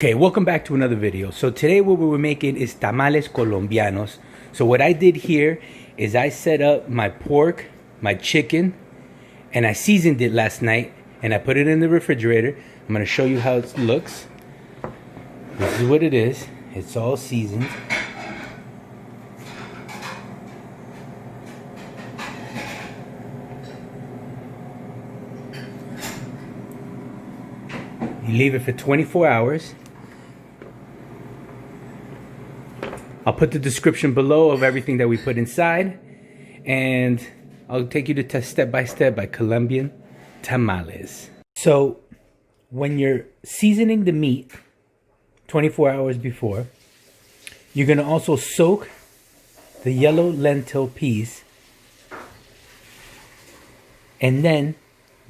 Okay, welcome back to another video. So today what we're making is tamales colombianos. So what I did here is I set up my pork, my chicken, and I seasoned it last night and I put it in the refrigerator. I'm going to show you how it looks. This is what it is. It's all seasoned. You leave it for 24 hours. I'll put the description below of everything that we put inside, and I'll take you to step by step by Colombian Tamales. So when you're seasoning the meat 24 hours before, you're going to also soak the yellow lentil peas and then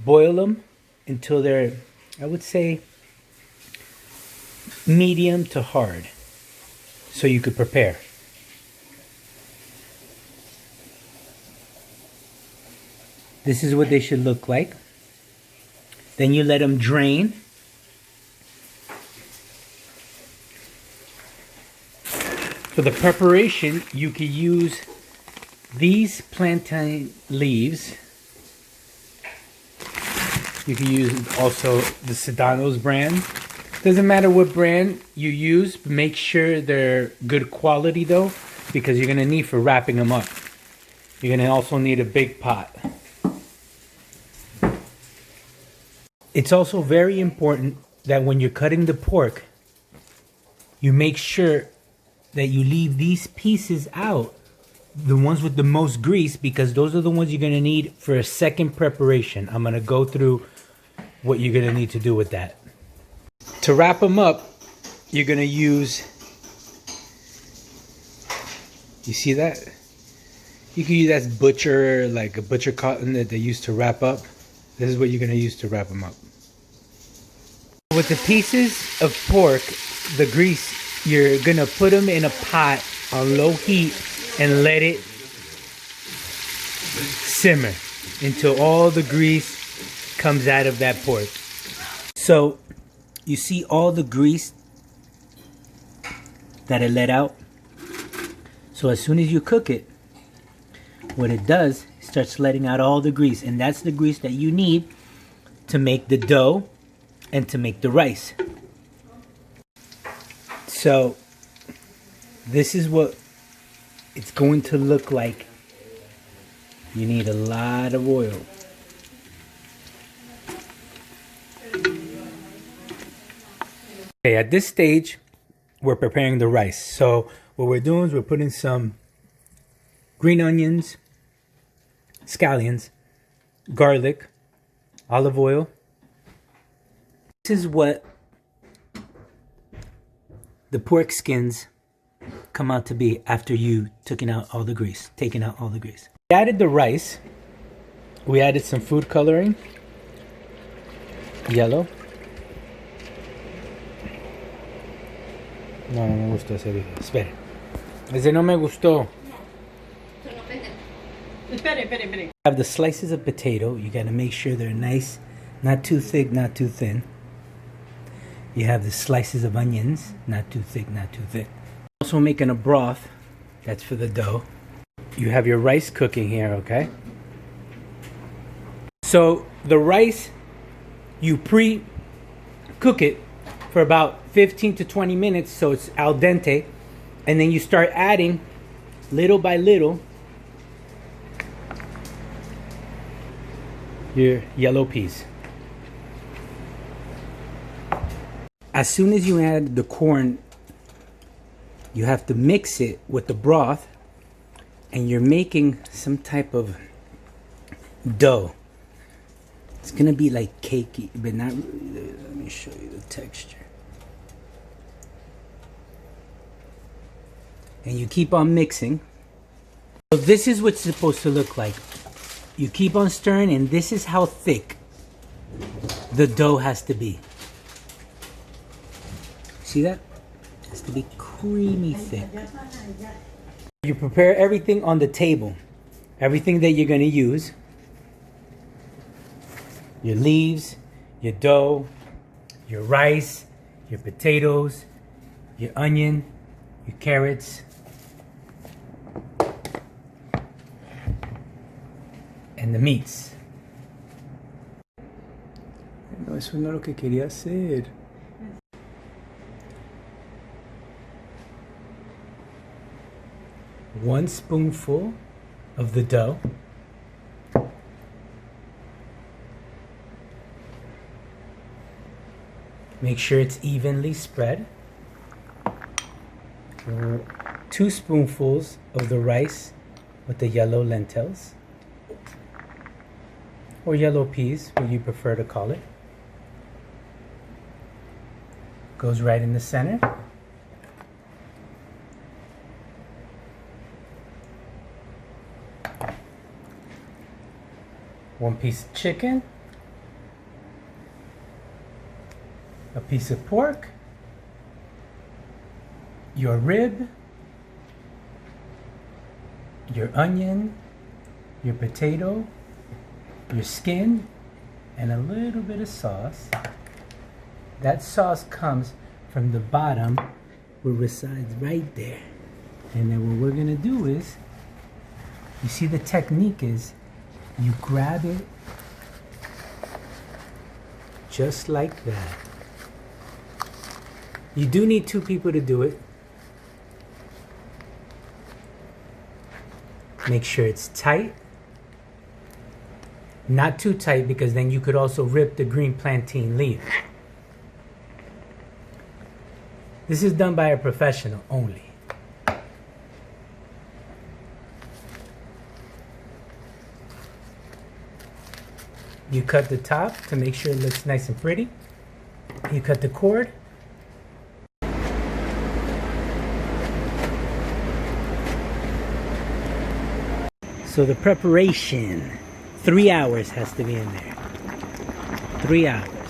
boil them until they're, I would say, medium to hard, so you could prepare. This is what they should look like. Then you let them drain. For the preparation, you could use these plantain leaves. You can use also the Sedano's brand. Doesn't matter what brand you use, but make sure they're good quality though, because you're gonna need for wrapping them up. You're gonna also need a big pot. It's also very important that when you're cutting the pork, you make sure that you leave these pieces out, the ones with the most grease, because those are the ones you're gonna need for a second preparation. I'm gonna go through what you're gonna need to do with that. To wrap them up, you're gonna use, you see that? You can use that butcher, like a butcher cotton that they used to wrap up. This is what you're gonna use to wrap them up. With the pieces of pork, the grease, you're gonna put them in a pot on low heat and let it simmer until all the grease comes out of that pork. So you see all the grease that it let out. So as soon as you cook it, what it does, it starts letting out all the grease, and that's the grease that you need to make the dough and to make the rice. So this is what it's going to look like. You need a lot of oil. Okay, at this stage, we're preparing the rice. So what we're doing is we're putting some green onions, scallions, garlic, olive oil. This is what the pork skins come out to be after you taking out all the grease. We added the rice. We added some food coloring, yellow. No me gustó ese video. Espere. Ese no me gustó. Espere. Have the slices of potato. You got to make sure they're nice, not too thick, not too thin. You have the slices of onions, not too thick, not too thick. Also making a broth. That's for the dough. You have your rice cooking here, okay? So the rice, you pre-cook it for about 15 to 20 minutes so it's al dente, and then you start adding little by little your yellow peas. As soon as you add the corn, you have to mix it with the broth, and you're making some type of dough. It's gonna be like cakey, but not really. Let me show you the texture. And you keep on mixing. So this is what's supposed to look like. You keep on stirring, and this is how thick the dough has to be. See that? It has to be creamy thick. You prepare everything on the table. Everything that you're going to use. Your leaves, your dough, your rice, your potatoes, your onion, your carrots, and the meats. No, eso no es lo que quería hacer. One spoonful of the dough. Make sure it's evenly spread. 2 spoonfuls of the rice with the yellow lentils, or yellow peas, what you prefer to call it. Goes right in the center. One piece of chicken, a piece of pork, your rib, your onion, your potato, your skin, and a little bit of sauce. That sauce comes from the bottom where it resides right there. And then what we're gonna do is, you see the technique is, you grab it just like that. You do need 2 people to do it. Make sure it's tight. Not too tight, because then you could also rip the green plantain leaf. This is done by a professional only. You cut the top to make sure it looks nice and pretty. You cut the cord. So the preparation, 3 hours has to be in there. 3 hours.